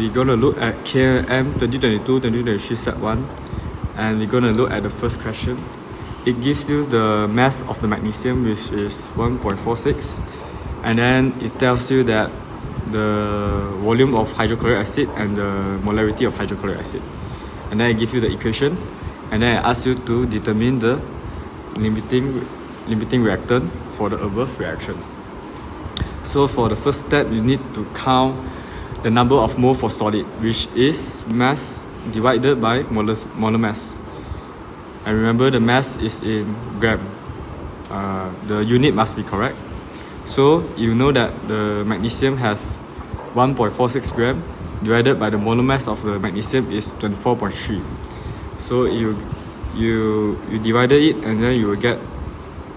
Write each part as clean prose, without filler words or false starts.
we're going to look at KMM 2022-2023 set 1, and we're going to look at the first question. It gives you the mass of the magnesium, which is 1.46, and then it tells you that the volume of hydrochloric acid and the molarity of hydrochloric acid, and then it gives you the equation, and then it asks you to determine the limiting reactant for the above reaction. So for the first step, you need to count the number of mole for solid, which is mass divided by molar mass. And remember, the mass is in gram. The unit must be correct. So you know that the magnesium has 1.46 gram divided by the molar mass of the magnesium is 24.3. So you divided it, and then you will get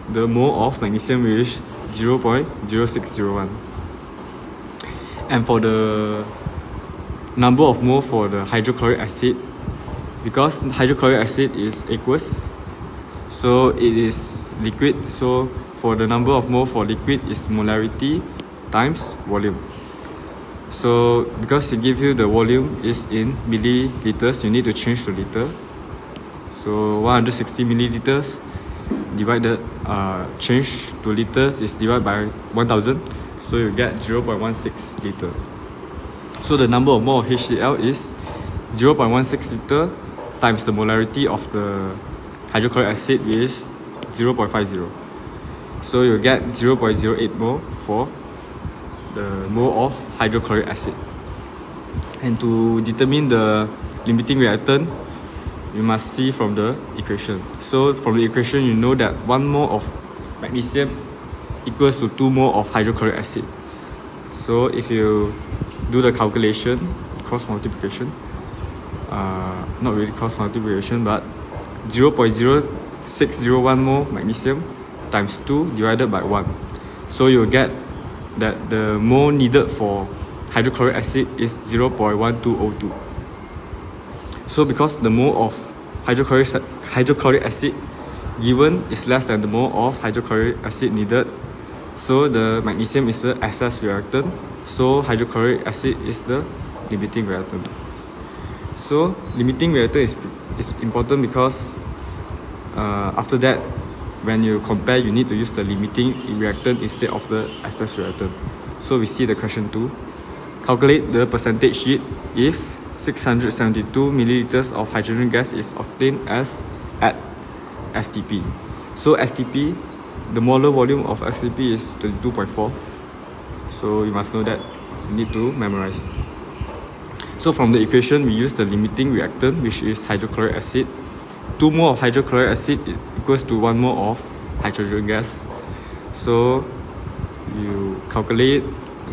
the mole of magnesium, which is 0.0601. And for the number of mole for the hydrochloric acid, because hydrochloric acid is aqueous, so it is liquid, so for the number of mole for liquid is molarity times volume. So because it gives you the volume is in milliliters, you need to change to liter. So 160 milliliters divided, change to liters is divided by 1000, so you get 0.16 liter. So the number of mole of HCl is 0.16 liter times the molarity of the hydrochloric acid, which is 0.50. So you get 0.08 mole for the mole of hydrochloric acid. And to determine the limiting reactant, you must see from the equation. So from the equation, you know that 1 mole of magnesium equals to 2 mole of hydrochloric acid. So if you do the calculation, cross multiplication, not really cross multiplication, but 0.0601 mole magnesium times 2 divided by 1. So you'll get that the mole needed for hydrochloric acid is 0.1202. So because the mole of hydrochloric acid given is less than the mole of hydrochloric acid needed, so the magnesium is the excess reactant, so hydrochloric acid is the limiting reactant. So limiting reactant is important because after that, when you compare, you need to use the limiting reactant instead of the excess reactant. So we see the question 2. Calculate the percentage heat if 672 milliliters of hydrogen gas is obtained at STP. So STP, the molar volume of STP is 22.4. So you must know that. You need to memorize. So from the equation, we use the limiting reactant, which is hydrochloric acid. 2 mole of hydrochloric acid equals to 1 mole of hydrogen gas. So you calculate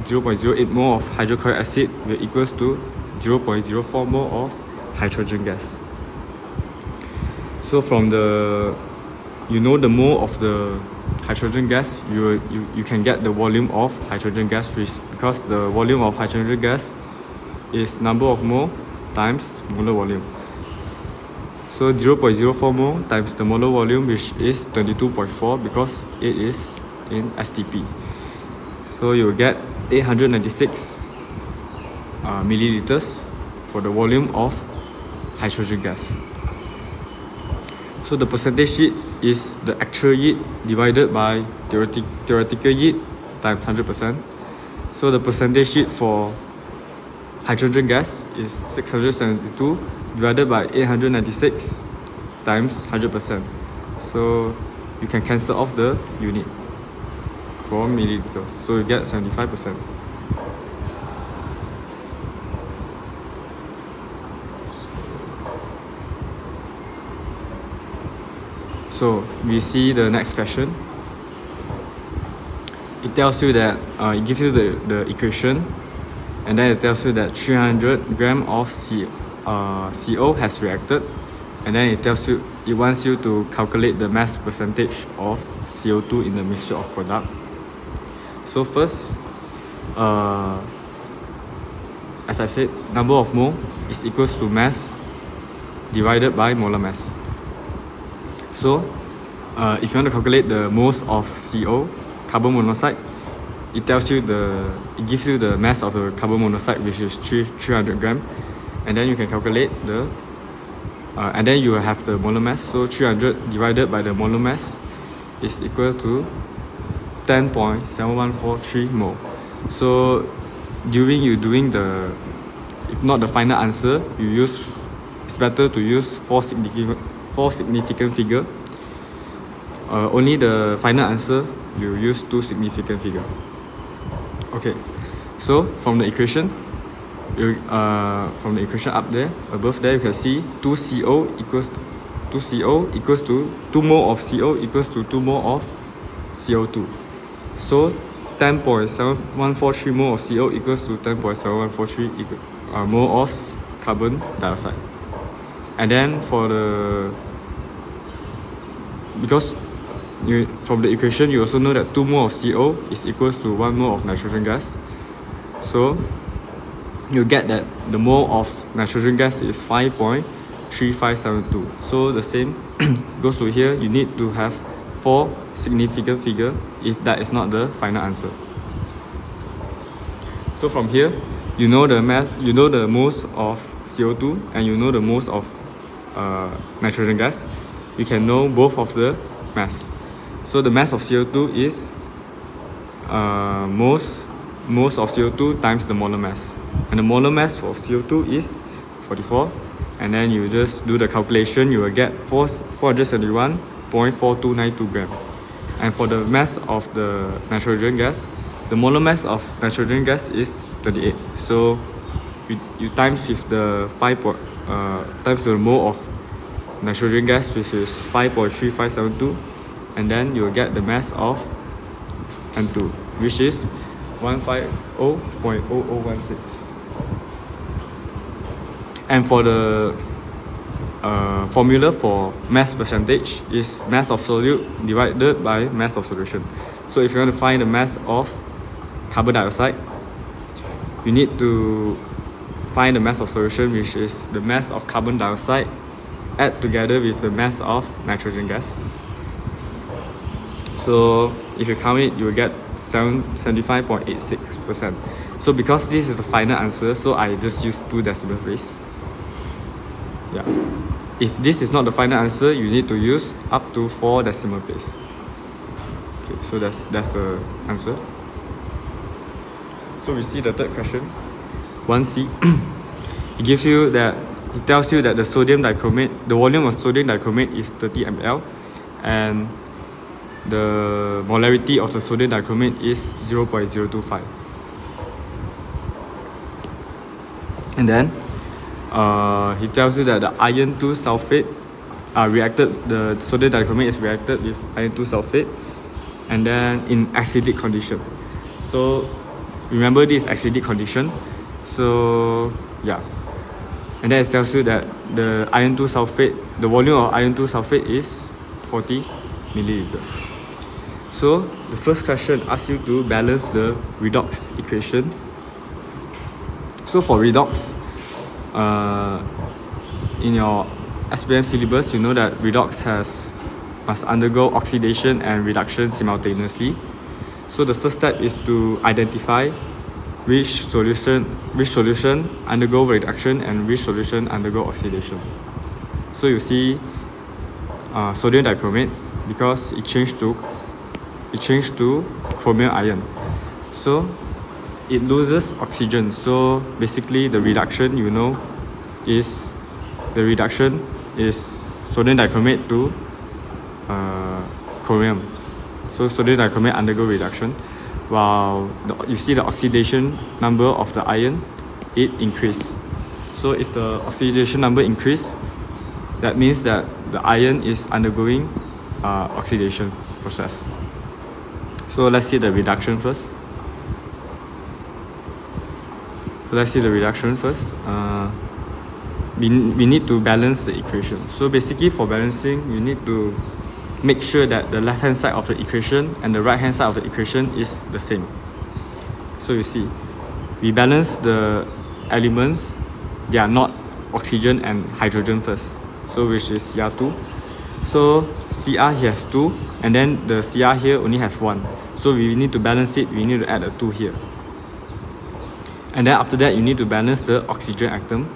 0.08 mole of hydrochloric acid will equals to 0.04 mole of hydrogen gas. So from the, you know, the mole of the hydrogen gas, you can get the volume of hydrogen gas, because the volume of hydrogen gas is number of mole times molar volume. So 0.04 mole times the molar volume, which is 22.4, because it is in STP. So you will get 896 milliliters for the volume of hydrogen gas. So the percentage heat is the actual heat divided by theoretical heat times 100%. So the percentage heat for hydrogen gas is 672 divided by 896 times 100%. So you can cancel off the unit for milliliters. So you get 75%. So we see the next question. It tells you that it gives you the equation, and then it tells you that 300 gram of CO has reacted, and then it wants you to calculate the mass percentage of CO2 in the mixture of product. So first, as I said, number of mole is equals to mass divided by molar mass. So if you want to calculate the moles of CO, carbon monoxide, it gives you the mass of the carbon monoxide, which is 300 gram, and then you can calculate and then you will have the molar mass. So 300 divided by the molar mass is equal to 10.7143 mole. So during you doing if not the final answer, it's better to use four significant figure. Only the final answer you use 2 significant figure. Okay, so from the equation up there, above there, you can see 2CO equals to 2 mole of CO equals to 2 mole of CO2. So 10.7143 mole of CO equals to 10.7143 mole of carbon dioxide. And then from the equation, you also know that 2 mole of CO is equals to 1 mole of nitrogen gas. So you get that the mole of nitrogen gas is 5.3572. So the same goes to here. You need to have 4 significant figure if that is not the final answer. So from here, you know the moles of CO2 and you know the moles of nitrogen gas. You can know both of the mass. So the mass of CO2 is moles of CO2 times the molar mass, and the molar mass for CO2 is 44, and then you just do the calculation, you will get 471.4292 gram. And for the mass of the nitrogen gas, the molar mass of nitrogen gas is 38. So you times with the times the mole of nitrogen gas, which is 5.3572, and then you will get the mass of N2, which is 150.0016. And for the formula for mass percentage is mass of solute divided by mass of solution. So if you want to find the mass of carbon dioxide, you need to find the mass of solution, which is the mass of carbon dioxide add together with the mass of nitrogen gas. So if you count it, you will get 75.86%. So because this is the final answer, so I just use 2 decimal place. Yeah. If this is not the final answer, you need to use up to 4 decimal place. Okay, so that's the answer. So we see the third question. 1C. It tells you that the volume of sodium dichromate is 30 ml, and the molarity of the sodium dichromate is 0.025. And then he tells you that the iron 2 sulfate the sodium dichromate is reacted with iron 2 sulfate, and then in acidic condition. So remember this acidic condition. So yeah, and then it tells you that the iron 2 sulfate, the volume of iron 2 sulfate is 40 milliliter. So the first question asks you to balance the redox equation. So for redox, in your SPM syllabus, you know that redox must undergo oxidation and reduction simultaneously. So the first step is to identify which solution undergo reduction and which solution undergo oxidation. So you see sodium dichromate, because it changed to chromium ion, so it loses oxygen. So basically the reduction, is sodium dichromate to chromium. So sodium dichromate undergo reduction, while you see the oxidation number of the ion, it increase. So if the oxidation number increase, that means that the ion is undergoing oxidation process. So let's see the reduction first. We need to balance the equation. So basically for balancing, you need to make sure that the left hand side of the equation and the right hand side of the equation is the same. So you see, we balance the elements, they are not oxygen and hydrogen first, so which is Cr2. So Cr here has 2, and then the Cr here only has 1. So we need to balance it, we need to add a 2 here. And then after that, you need to balance the oxygen atom.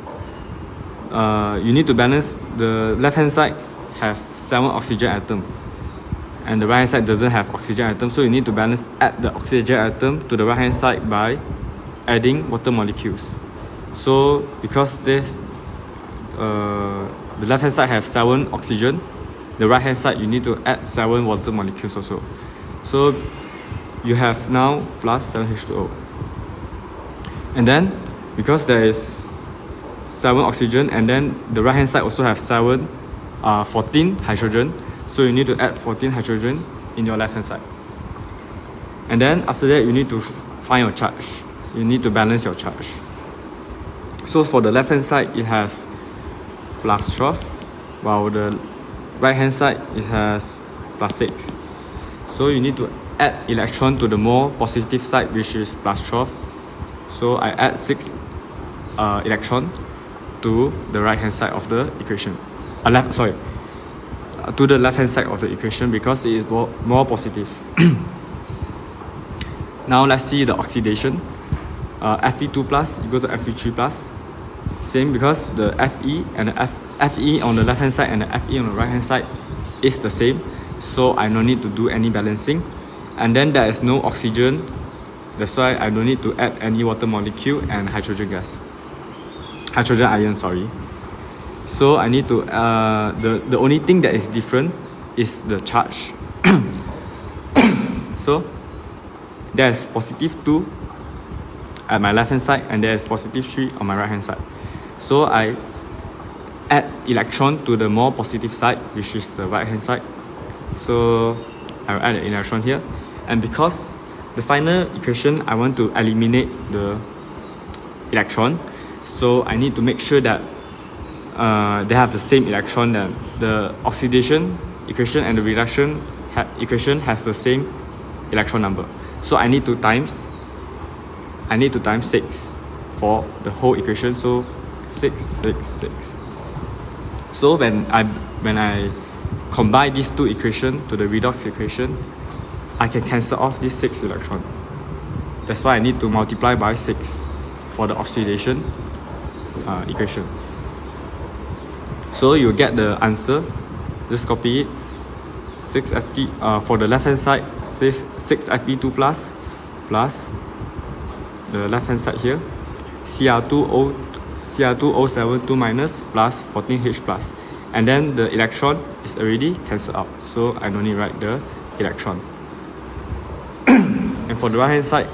You need to balance the left hand side have 7 oxygen atom, and the right hand side doesn't have oxygen atom. So you need to add the oxygen atom to the right hand side by adding water molecules. So because this the left hand side has 7 oxygen, the right hand side you need to add 7 water molecules also. So you have now plus 7H2O. And then because there is 7 oxygen, and then the right hand side also have 14 hydrogen, so you need to add 14 hydrogen in your left hand side. And then after that, you need to find your charge. You need to balance your charge. So for the left hand side, it has plus 12, while the right hand side it has plus 6. So you need to add electron to the more positive side, which is plus 12. So I add 6 electron to the right hand side of the equation. To the left hand side of the equation, because it is more positive. Now let's see the oxidation. Fe2 plus equal to Fe3 plus. Same, because the Fe and the Fe on the left hand side and the Fe on the right hand side is the same. So I don't need to do any balancing. And then there is no oxygen. That's why I don't need to add any water molecule and hydrogen ion, sorry. So I need to, the only thing that is different is the charge. So there's positive 2 at my left hand side, and there's positive 3 on my right hand side. So I add electron to the more positive side, which is the right hand side. So I'll add an electron here. And because the final equation, I want to eliminate the electron, so I need to make sure that they have the same electron. Then the oxidation equation and the reduction equation has the same electron number. So I need to times 6 for the whole equation. So 6, 6, 6. So when I combine these two equations to the redox equation, I can cancel off this 6 electron. That's why I need to multiply by 6 for the oxidation equation. So you get the answer. Just copy it. 6 Fe for the left hand side, 6 Fe2 plus the left hand side here, Cr2O7 2 minus plus 14H plus, and then the electron is already cancelled out, so I don't need to write the electron. And for the right hand side,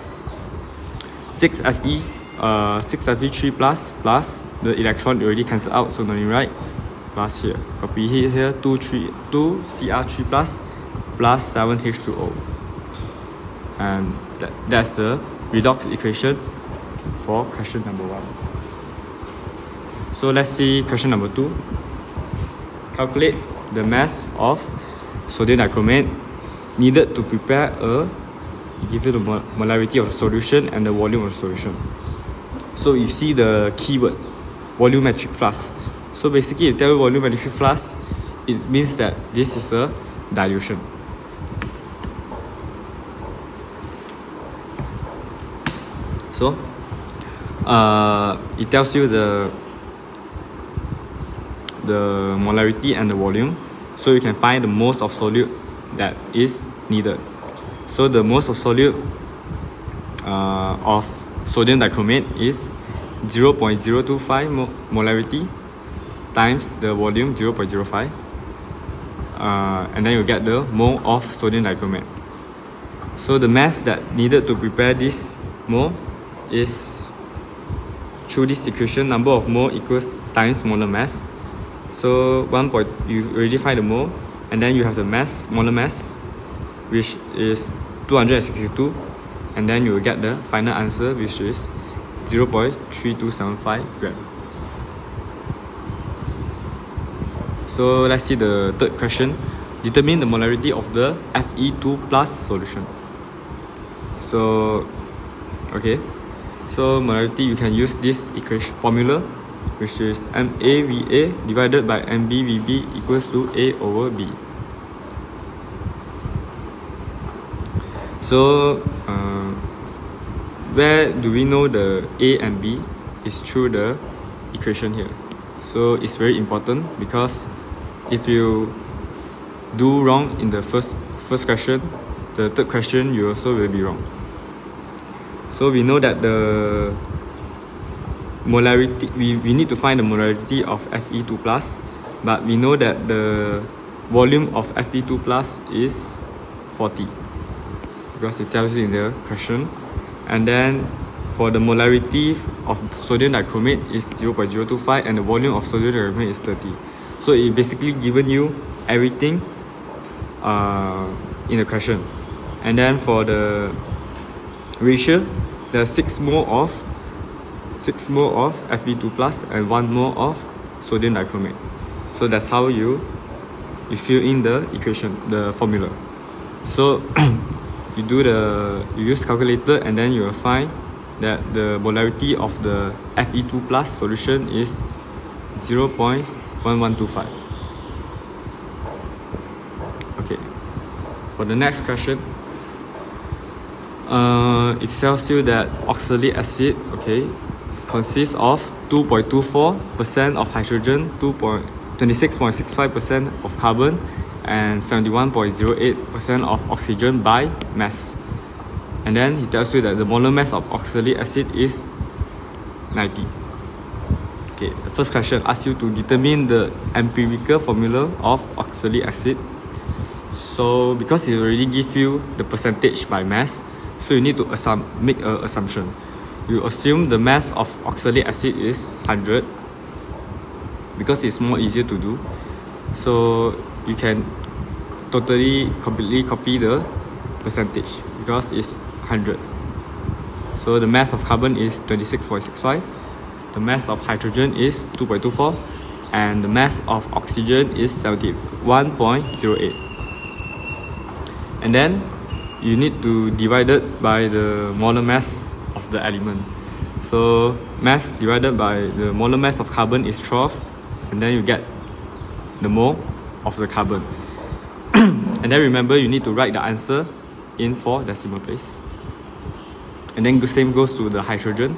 6 Fe3 plus the electron already cancelled out, so no need to write plus here. Copy here 2 Cr3 plus 7H2O, and that's the redox equation for question number 1. So let's see question number 2. Calculate the mass of sodium dichromate needed to prepare give you the molarity of the solution and the volume of the solution. So you see the keyword volumetric flask. So basically, if you tell volumetric flask, it means that this is a dilution. So it tells you the molarity and the volume, so you can find the moles of solute that is needed. So the moles of solute of sodium dichromate is 0.025 molarity times the volume 0.05, and then you get the mole of sodium dichromate. So the mass that needed to prepare this mole is, through this equation, number of mole equals times molar mass. So you already find the mole, and then you have the mass, molar mass, which is 262, and then you will get the final answer, which is 0.3275 gram. So let's see the third question. Determine the molarity of the Fe2 plus solution. So molarity, you can use this equation formula, which is MAVA divided by MBVB equals to A over B. So where do we know the A and B is through the equation here. So it's very important, because if you do wrong in the first question, the third question you also will be wrong. So we know that the molarity, we need to find the molarity of Fe2 plus, but we know that the volume of Fe2 plus is 40, because it tells you in the question. And then for the molarity of sodium dichromate is 0.025, and the volume of sodium dichromate is 30. So it basically given you everything in the question. And then for the ratio, there's 6 mole of Fe2 plus and 1 mole of sodium dichromate. So that's how you fill in the equation, the formula. So you use calculator, and then you will find that the molarity of the Fe2 plus solution is 0.1125. Okay, for the next question, it tells you that oxalic acid, okay, consists of 2.24% of hydrogen, 26.65% of carbon, and 71.08% of oxygen by mass. And then he tells you that the molar mass of oxalic acid is 90. Okay, the first question asks you to determine the empirical formula of oxalic acid. So because it already gives you the percentage by mass, so you need to make an assumption. You assume the mass of oxalic acid is 100, because it's more easier to do. So you can completely copy the percentage, because it's 100. So the mass of carbon is 26.65, the mass of hydrogen is 2.24, and the mass of oxygen is 71.08. And then you need to divide it by the molar mass of the element. So mass divided by the molar mass of carbon is 12, and then you get the mole of the carbon. And then remember, you need to write the answer in 4 decimal place. And then the same goes to the hydrogen.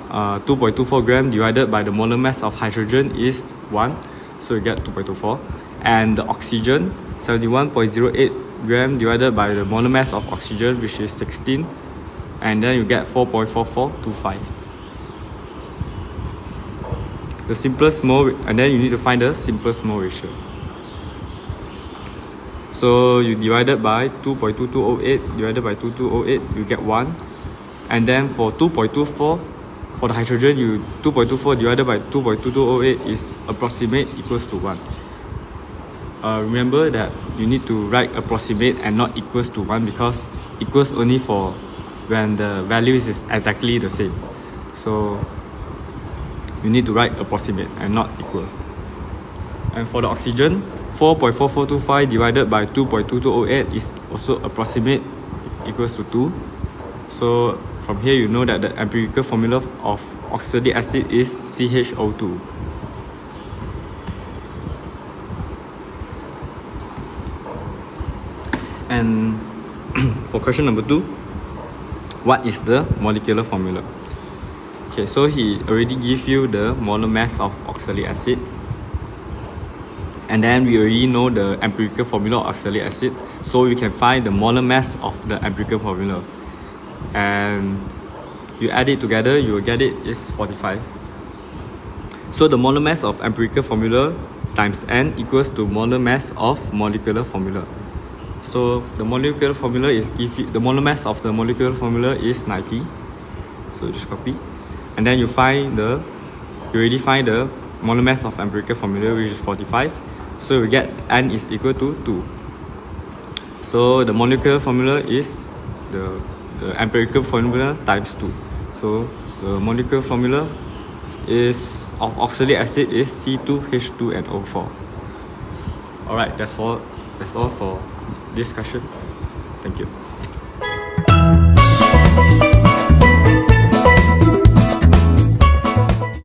2.24 gram divided by the molar mass of hydrogen is 1, so you get 2.24. And the oxygen, 71.08 gram divided by the molar mass of oxygen, which is 16, and then you get 4.4425. The simplest mole, and then you need to find the simplest mole ratio. So you divide it by 2.2208 divided by 2208, you get 1. And then for 2.24, for the hydrogen, 2.24 divided by 2.2208 is approximate equals to 1. Remember that you need to write approximate and not equals to 1, because equals only for when the values is exactly the same. So you need to write approximate and not equal. And for the oxygen, 4.4425 divided by 2.2208 is also approximate equals to 2. So from here you know that the empirical formula of oxalic acid is CHO2. And for question number 2, what is the molecular formula? Okay, so he already give you the molar mass of oxalic acid. And then we already know the empirical formula of oxalic acid, so you can find the molar mass of the empirical formula. And you add it together, you will get it is 45. So the molar mass of empirical formula times N equals to molar mass of molecular formula. So the molecular formula is, the molar mass of the molecular formula is 90. So just copy. And then you already find the molar mass of empirical formula, which is 45. So we get N is equal to 2. So the molecular formula is the empirical formula times 2. So the molecular formula is of oxalic acid is C2H2NO4. Alright, that's all for this question. Thank you.